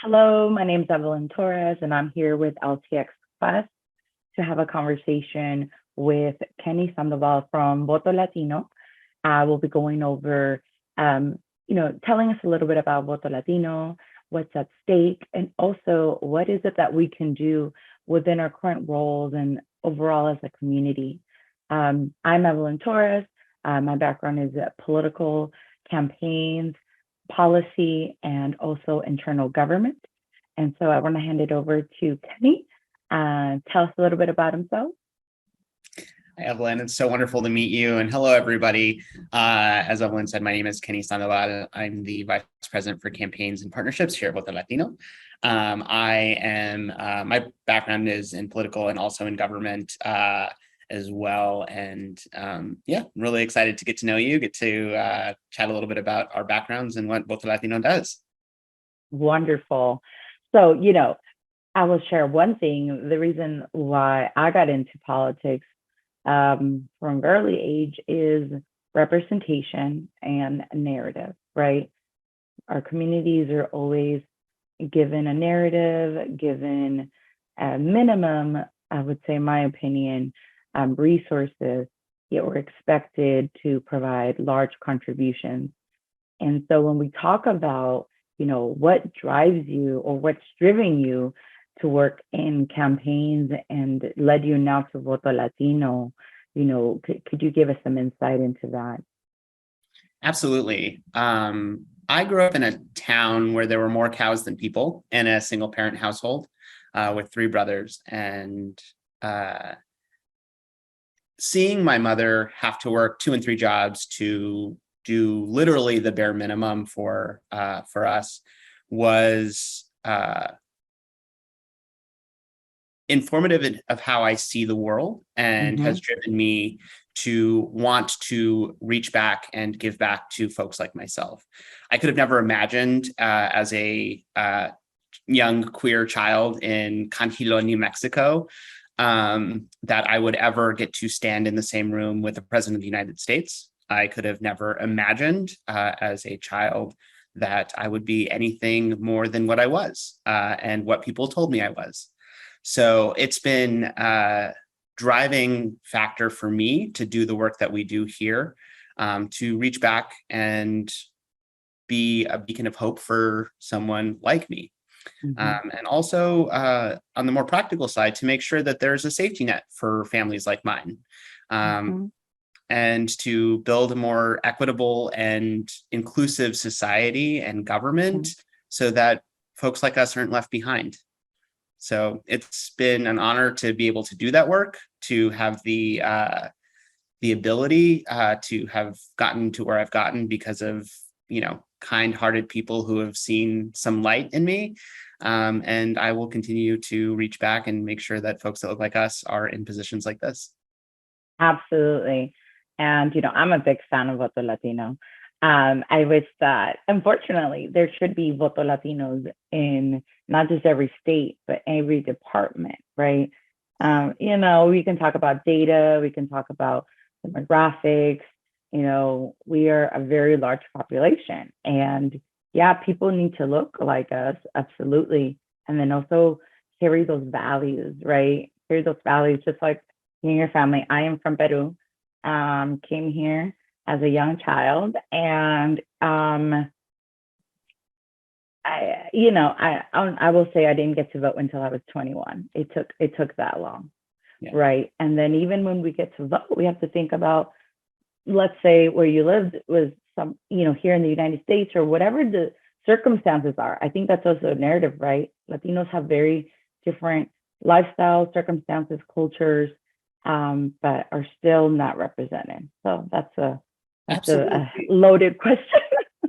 Hello, my name is Evelyn Torres, and I'm here with LTX Quest to have a conversation with Kenny Sandoval from Voto Latino. We'll be going over, telling us a little bit about Voto Latino, what's at stake, and also what is it that we can do within our current roles and overall as a community. I'm Evelyn Torres. My background is political campaigns, policy, and also internal government. And so I want to hand it over to Kenny. Tell us a little bit about himself. Hi, Evelyn. It's so wonderful to meet you. And hello, everybody. As Evelyn said, my name is Kenny Sandoval. I'm the Vice President for Campaigns and Partnerships here at Voto Latino. My background is in political and also in government as well. And I'm really excited to get to know you, get to chat a little bit about our backgrounds and what Voto Latino does. Wonderful. So, I will share one thing. The reason why I got into politics from an early age is representation and narrative, right? Our communities are always given a narrative, given a minimum, I would say, in my opinion, resources, yet we're expected to provide large contributions. And so when we talk about, what drives you or what's driven you to work in campaigns and led you now to Voto Latino, could you give us some insight into that? Absolutely. I grew up in a town where there were more cows than people in a single parent household with three brothers. And seeing my mother have to work 2 and 3 jobs to do literally the bare minimum for us was informative of how I see the world and has driven me to want to reach back and give back to folks like myself. I could have never imagined as a young queer child in Canjilo, New Mexico, that I would ever get to stand in the same room with the President of the United States. I could have never imagined as a child that I would be anything more than what I was and what people told me I was. So it's been a driving factor for me to do the work that we do here, to reach back and be a beacon of hope for someone like me. And also on the more practical side, to make sure that there's a safety net for families like mine. And to build a more equitable and inclusive society and government so that folks like us aren't left behind. So it's been an honor to be able to do that work, to have the ability to have gotten to where I've gotten because of, kind-hearted people who have seen some light in me. And I will continue to reach back and make sure that folks that look like us are in positions like this. Absolutely. And, I'm a big fan of Voto Latino. I wish that, unfortunately, there should be Voto Latinos in not just every state, but every department, right? We can talk about data, we can talk about demographics. We are a very large population. And people need to look like us, absolutely. And then also carry those values, right? Carry those values, just like in your family. I am from Peru. Came here as a young child, and I will say I didn't get to vote until I was 21. It took that long, right? And then even when we get to vote, we have to think about, let's say where you lived was some, here in the United States or whatever the circumstances are. I think that's also a narrative, right? Latinos have very different lifestyles, circumstances, cultures, but are still not represented. So that's a loaded question.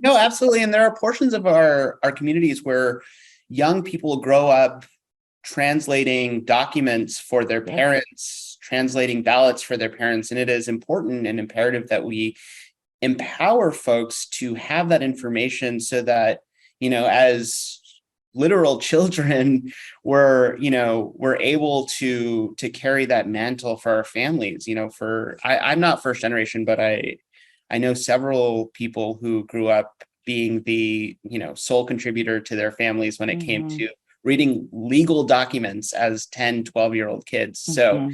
No, absolutely. And there are portions of our communities where young people grow up translating documents for their parents, translating ballots for their parents. And it is important and imperative that we empower folks to have that information so that, as literal children, we're able to carry that mantle for our families. I'm not first generation, but I know several people who grew up being the, sole contributor to their families when it came Mm-hmm. to reading legal documents as 10, 12-year-old kids. So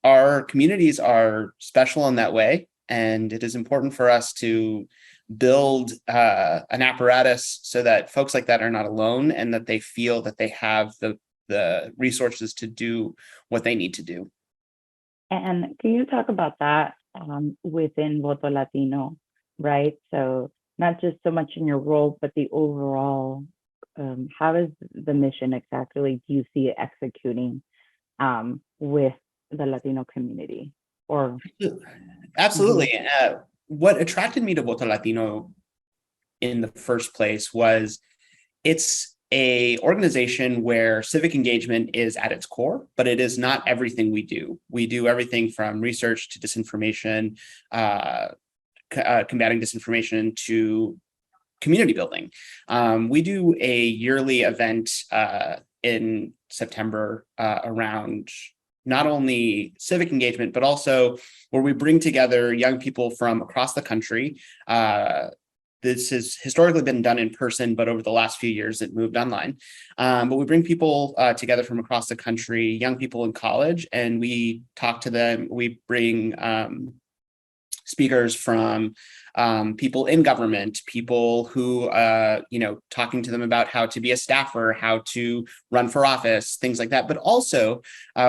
our communities are special in that way. And it is important for us to build an apparatus so that folks like that are not alone and that they feel that they have the resources to do what they need to do. And can you talk about that within Voto Latino, right? So not just so much in your role, but the overall, how is the mission exactly do you see it executing with the Latino community? Or Absolutely. What attracted me to Voto Latino in the first place was it's a organization where civic engagement is at its core, but it is not everything we do. We do everything from research to disinformation, combating disinformation to community building. We do a yearly event in September around not only civic engagement, but also where we bring together young people from across the country. This has historically been done in person, but over the last few years, it moved online. But we bring people together from across the country, young people in college, and we talk to them. We bring speakers from people in government, people who, talking to them about how to be a staffer, how to run for office, things like that. But also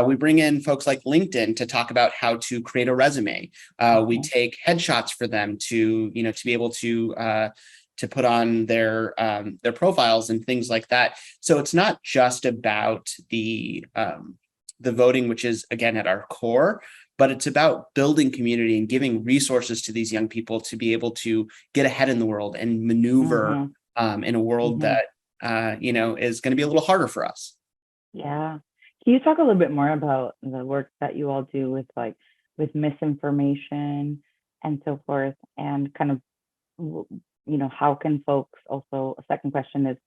we bring in folks like LinkedIn to talk about how to create a resume. We take headshots for them to be able to put on their profiles and things like that. So it's not just about the voting, which is again at our core, but it's about building community and giving resources to these young people to be able to get ahead in the world and maneuver in a world that, is going to be a little harder for us. Yeah. Can you talk a little bit more about the work that you all do with misinformation and so forth, and kind of, how can folks also, a second question is,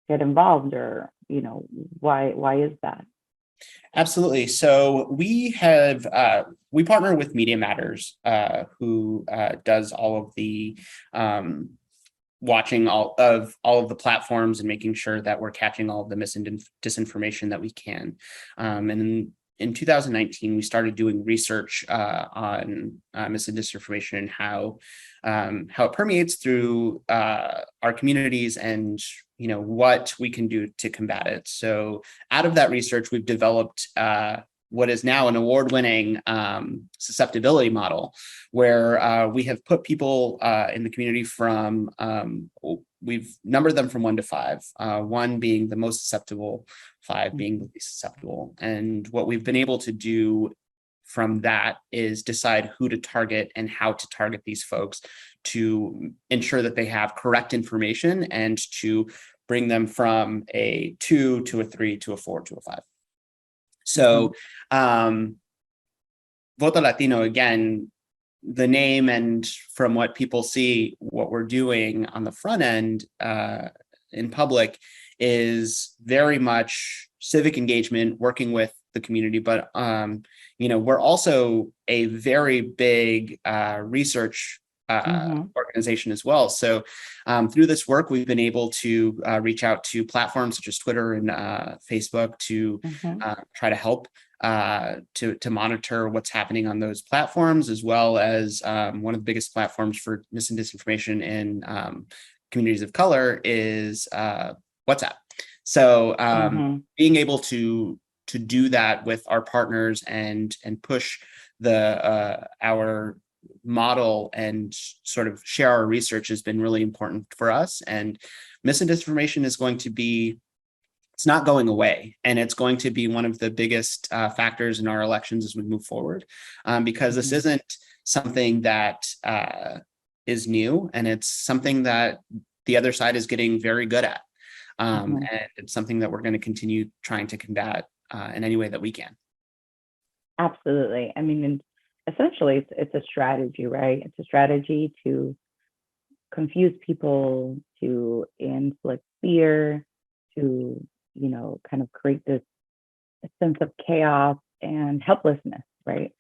get involved, or, why is that? Absolutely. So we have we partner with Media Matters, who does all of the watching all of the platforms and making sure that we're catching all of the disinformation that we can. And in 2019, we started doing research on mis and disinformation and how it permeates through our communities and what we can do to combat it. So out of that research, we've developed what is now an award-winning susceptibility model, where we have put people in the community from, we've numbered them from 1 to 5, 1 being the most susceptible, 5 being the least susceptible. And what we've been able to do from that is decide who to target and how to target these folks to ensure that they have correct information and to bring them from a 2 to a 3 to a 4 to a 5. So Voto Latino, again, the name and from what people see, what we're doing on the front end in public is very much civic engagement, working with the community, but we're also a very big research organization as well. So through this work, we've been able to reach out to platforms such as Twitter and Facebook to try to help to monitor what's happening on those platforms, as well as one of the biggest platforms for mis and disinformation in communities of color is WhatsApp. So being able to do that with our partners and push our model and sort of share our research has been really important for us. And mis and disinformation is going to be, it's not going away, and it's going to be one of the biggest factors in our elections as we move forward, because this isn't something that is new, and it's something that the other side is getting very good at. And it's something that we're going to continue trying to combat in any way that we can. Absolutely. I mean, essentially, it's a strategy, right? It's a strategy to confuse people, to inflict fear, to, kind of create this sense of chaos and helplessness, right?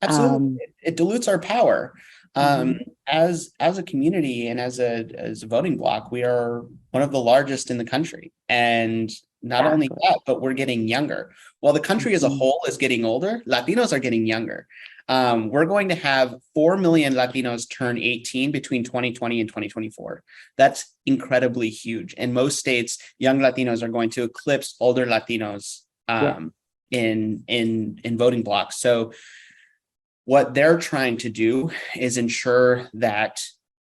Absolutely. It dilutes our power. As a community and as a voting bloc, we are one of the largest in the country. And not only Exactly. that, but we're getting younger. While the country as a Mhm. whole is getting older, Latinos are getting younger. We're going to have 4 million Latinos turn 18 between 2020 and 2024. That's incredibly huge. In most states, young Latinos are going to eclipse older Latinos Yeah. in voting blocks. So what they're trying to do is ensure that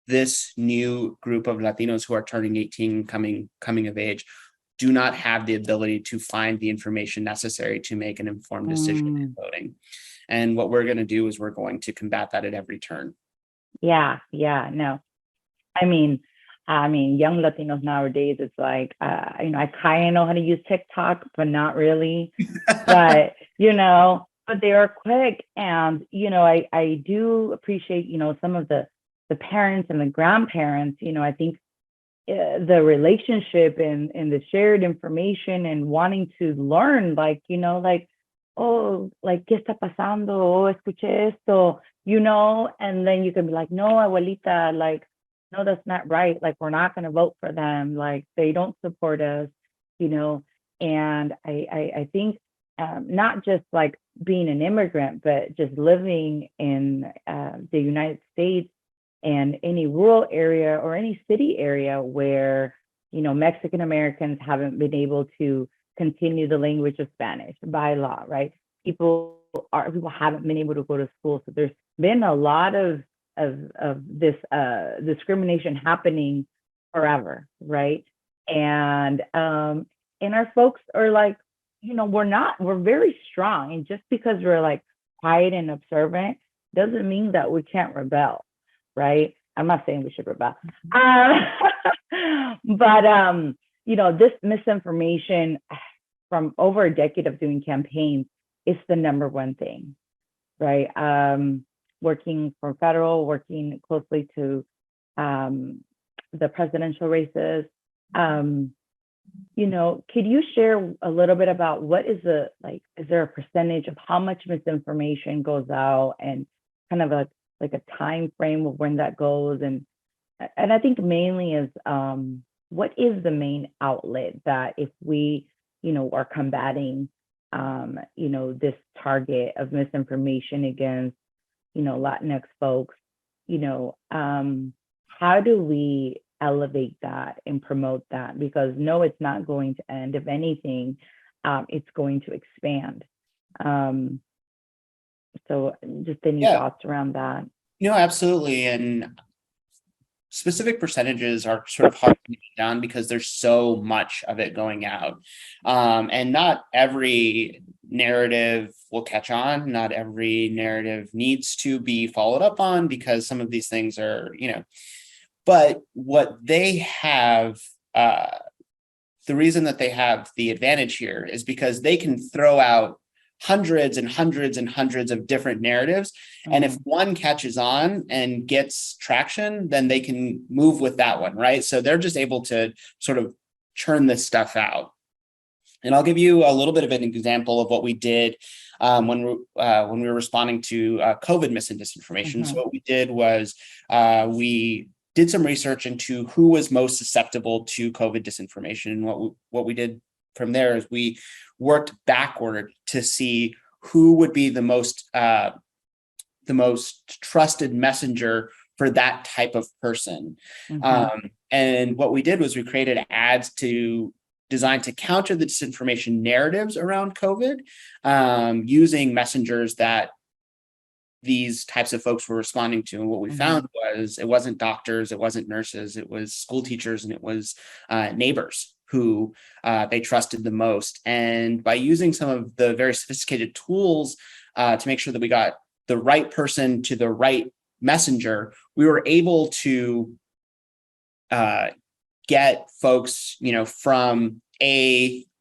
this new group of Latinos who are turning 18, coming of age, do not have the ability to find the information necessary to make an informed decision in Mm. voting. And what we're going to do is we're going to combat that at every turn. Yeah. Yeah. No. I mean, young Latinos nowadays, it's like, I kind of know how to use TikTok, but not really. But, but they are quick. And, I do appreciate, some of the parents and the grandparents, I think the relationship and the shared information and wanting to learn, like, oh, like, ¿qué está pasando? Oh, escuché esto, and then you can be like, no, abuelita, like, no, that's not right. Like, we're not going to vote for them. Like, they don't support us, and I think not just like being an immigrant, but just living in the United States and any rural area or any city area where, Mexican Americans haven't been able to continue the language of Spanish by law, right? People haven't been able to go to school. So there's been a lot of this discrimination happening forever, right? And our folks are like, we're very strong. And just because we're like quiet and observant doesn't mean that we can't rebel, right? I'm not saying we should rebel. But this misinformation from over a decade of doing campaigns is the number one thing, right? Working for federal, working closely to the presidential races. Could you share a little bit about what is is there a percentage of how much misinformation goes out and kind of like a time frame of when that goes? And I think mainly is what is the main outlet that if we, are combating, this target of misinformation against, Latinx folks, how do we elevate that and promote that? Because no, it's not going to end. If anything, it's going to expand. So just any thoughts around that? Absolutely. And specific percentages are sort of hard to get down because there's so much of it going out. And not every narrative will catch on. Not every narrative needs to be followed up on because some of these things are, but what they have, the reason that they have the advantage here is because they can throw out hundreds and hundreds and hundreds of different narratives. And if one catches on and gets traction, then they can move with that one, right? So they're just able to sort of churn this stuff out. And I'll give you a little bit of an example of what we did when we were responding to COVID mis and disinformation. So what we did was we did some research into who was most susceptible to COVID disinformation. And what we did from there is we worked backward to see who would be the most trusted messenger for that type of person. And what we did was we created ads designed to counter the disinformation narratives around COVID, using messengers that these types of folks were responding to. And what we found was it wasn't doctors, it wasn't nurses, it was school teachers, and it was neighbors who they trusted the most. And by using some of the very sophisticated tools to make sure that we got the right person to the right messenger, we were able to get folks, from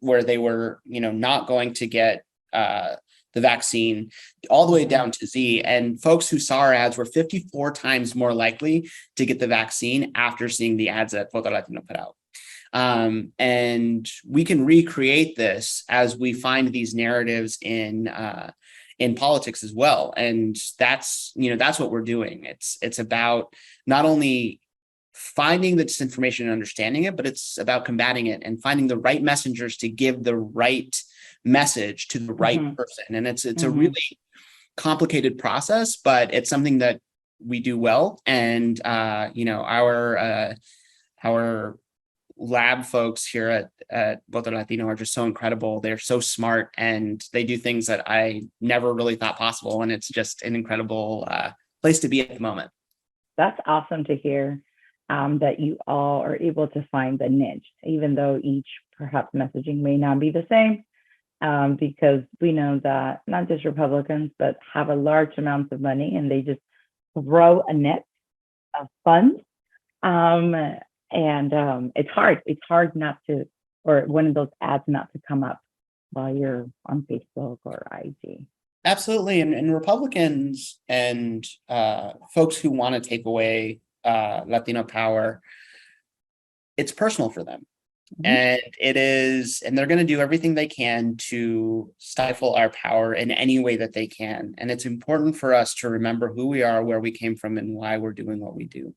where they were, not going to get the vaccine, all the way down to Z. And folks who saw our ads were 54 times more likely to get the vaccine after seeing the ads that Voto Latino put out. And we can recreate this as we find these narratives in in politics as well. And that's what we're doing. It's about not only finding the disinformation and understanding it, but it's about combating it and finding the right messengers to give the right message to the right person. And it's a really complicated process, but it's something that we do well. And our lab folks here at Voto Latino are just so incredible. They're so smart, and they do things that I never really thought possible. And it's just an incredible place to be at the moment. That's awesome to hear, that you all are able to find the niche, even though each perhaps messaging may not be the same, because we know that not just Republicans, but have a large amounts of money, and they just throw a net of funds. It's hard not to, or one of those ads not to come up while you're on Facebook or IG. Absolutely. And Republicans and folks who want to take away Latino power, it's personal for them. And they're going to do everything they can to stifle our power in any way that they can. And it's important for us to remember who we are, where we came from, and why we're doing what we do.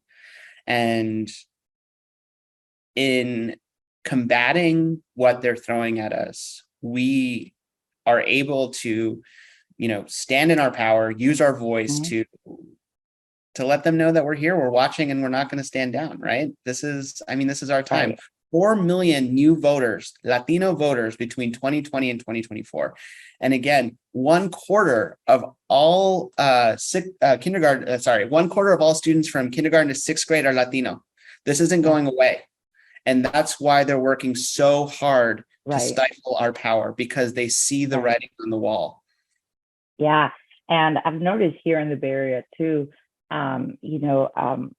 And in combating what they're throwing at us, we are able to, stand in our power, use our voice to let them know that we're here, we're watching, and we're not going to stand down, right? This is our time. Right. 4 million new voters, Latino voters, between 2020 and 2024. And again, 1/4 of all one quarter of all students from kindergarten to 6th grade are Latino. This isn't going away. And that's why they're working so hard to stifle our power, because they see the writing on the wall. Yeah. And I've noticed here in the Bay Area too, a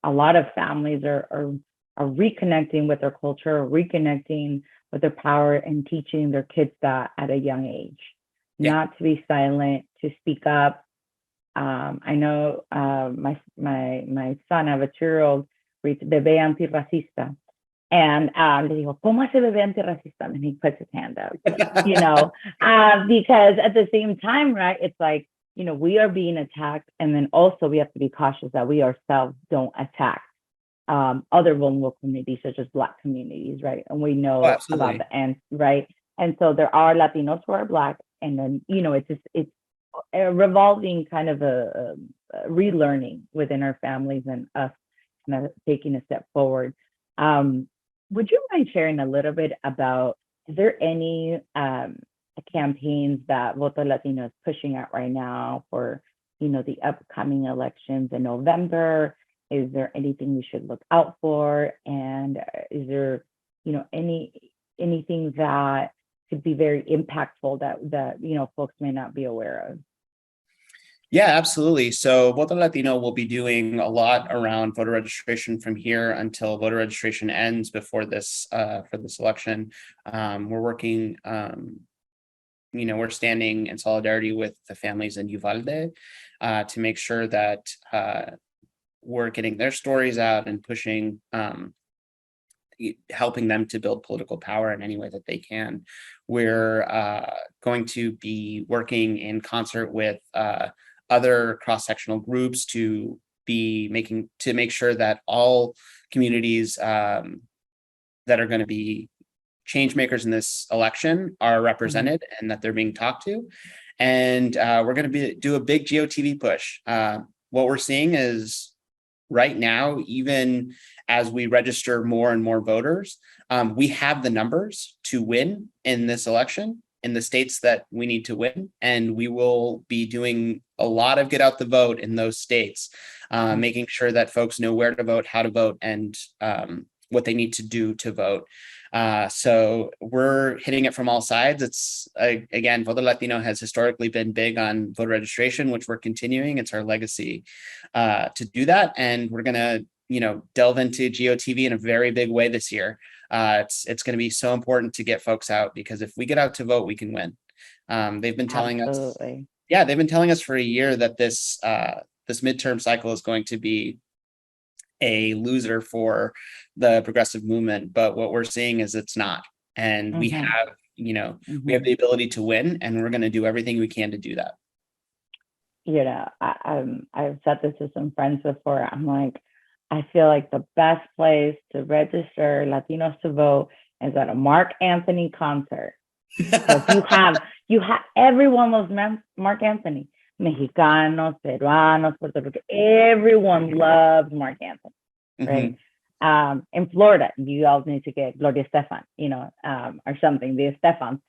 lot of families are reconnecting with their culture, reconnecting with their power, and teaching their kids that at a young age, not to be silent, to speak up. I know my son, I have a 2-year-old, reads Bebé Antirracista. And le digo, ¿cómo hace bebé antirracista? And he puts his hand up, because at the same time, right, it's like, we are being attacked. And then also we have to be cautious that we ourselves don't attack other vulnerable communities, such as Black communities, right? And we know about the end, right? And so there are Latinos who are Black, and then, it's a revolving kind of a relearning within our families, and us kind of taking a step forward. Would you mind sharing a little bit about, is there any campaigns that Voto Latino is pushing out right now for, the upcoming elections in November? Is there anything we should look out for? And is there, anything that could be very impactful that folks may not be aware of? Yeah, absolutely. So Voto Latino will be doing a lot around voter registration from here until voter registration ends before this for this election. We're working, we're standing in solidarity with the families in Uvalde to make sure that we're getting their stories out and pushing, helping them to build political power in any way that they can. We're going to be working in concert with other cross-sectional groups to make sure that all communities that are going to be change makers in this election are represented and that they're being talked to. And we're going to do a big GOTV push. What we're seeing is right now, even as we register more and more voters, we have the numbers to win in this election in the states that we need to win. And we will be doing a lot of get out the vote in those states, making sure that folks know where to vote, how to vote, and what they need to do to vote. So we're hitting it from all sides. It's again, Voto Latino has historically been big on voter registration, which we're continuing. It's our legacy to do that. And we're going to, delve into GOTV in a very big way this year. It's going to be so important to get folks out, because if we get out to vote, we can win. They've been telling us, they've been telling us for a year that this midterm cycle is going to be a loser for the progressive movement, but what we're seeing is it's not. And we have, we have the ability to win, and we're going to do everything we can to do that. I've said this to some friends before. I'm like, I feel like the best place to register Latinos to vote is at a Mark Anthony concert. Because you have everyone loves Mark Anthony. Mexicanos, Peruanos, Puerto Rico, everyone loves Mark Anthony, right? In Florida, you all need to get Gloria Estefan, or something, the Estefans.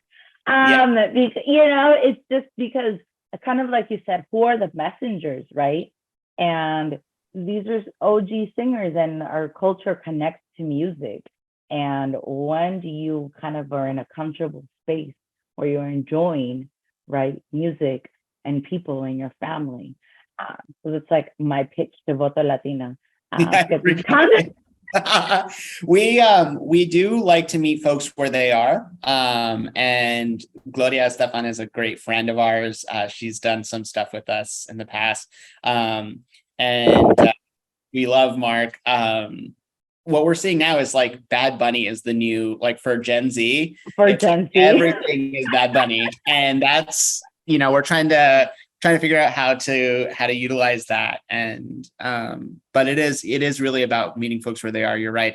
It's just because, kind of like you said, who are the messengers, right? And these are OG singers, and our culture connects to music. And when do you kind of are in a comfortable space where you're enjoying, right, music and people in your family? So it's like my pitch to Voto Latina. We do like to meet folks where they are. And Gloria Estefan is a great friend of ours. She's done some stuff with us in the past. We love Mark. What we're seeing now is like Bad Bunny is the new, like for Gen Z. Everything is Bad Bunny. And that's, we're trying to figure out how to utilize that. And but it is really about meeting folks where they are. You're right.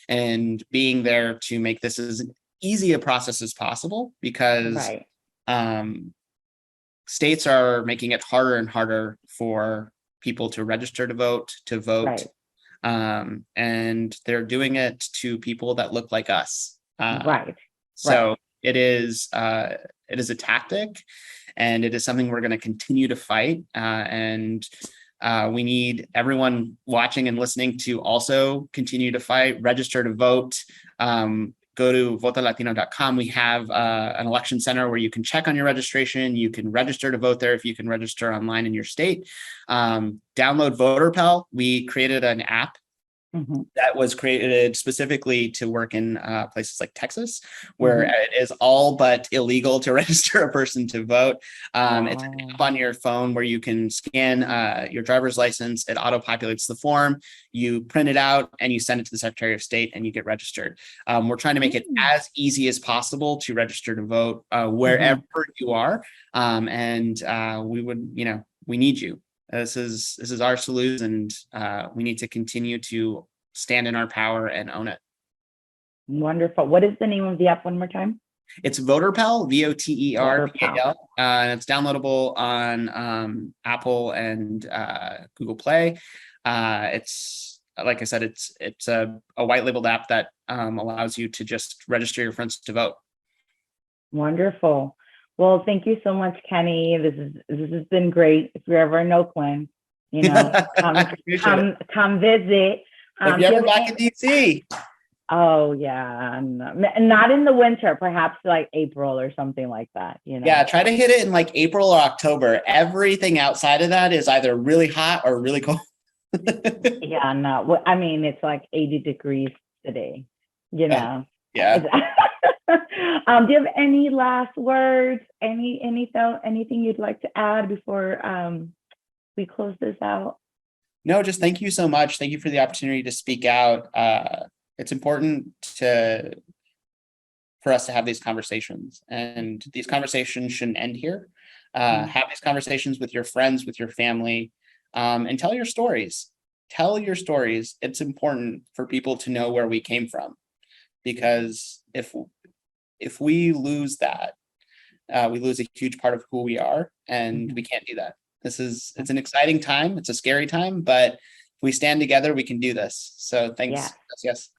And being there to make this as easy a process as possible, because states are making it harder and harder for people to register to vote. And they're doing it to people that look like us. So it is a tactic, and it is something we're going to continue to fight. And we need everyone watching and listening to also continue to fight, register to vote. Go to votolatino.com. We have an election center where you can check on your registration. You can register to vote there if you can register online in your state. Download VoterPel. We created an app that was created specifically to work in places like Texas, where it is all but illegal to register a person to vote. It's an app on your phone where you can scan your driver's license. It auto-populates the form. You print it out and you send it to the Secretary of State and you get registered. We're trying to make it as easy as possible to register to vote wherever you are. We would, we need you. This is our solution, and we need to continue to stand in our power and own it. Wonderful. What is the name of the app one more time? It's VoterPel, VoterPal, and it's downloadable on Apple and Google Play. It's, like I said, it's a white labeled app that allows you to just register your friends to vote. Wonderful. Well, thank you so much, Kenny. This has been great. If you're ever in Oakland, come visit. If you're ever back in DC. Oh yeah, not in the winter. Perhaps like April or something like that. Yeah, try to hit it in like April or October. Everything outside of that is either really hot or really cold. Yeah, no. I mean, it's like 80 degrees today. Yeah. Do you have any last words? Anything you'd like to add before we close this out? No, just thank you so much. Thank you for the opportunity to speak out. It's important for us to have these conversations, and these conversations shouldn't end here. Have these conversations with your friends, with your family, and tell your stories. Tell your stories. It's important for people to know where we came from, because if we lose that, we lose a huge part of who we are, and we can't do that. It's an exciting time. It's a scary time, but if we stand together, we can do this. So thanks. Yes.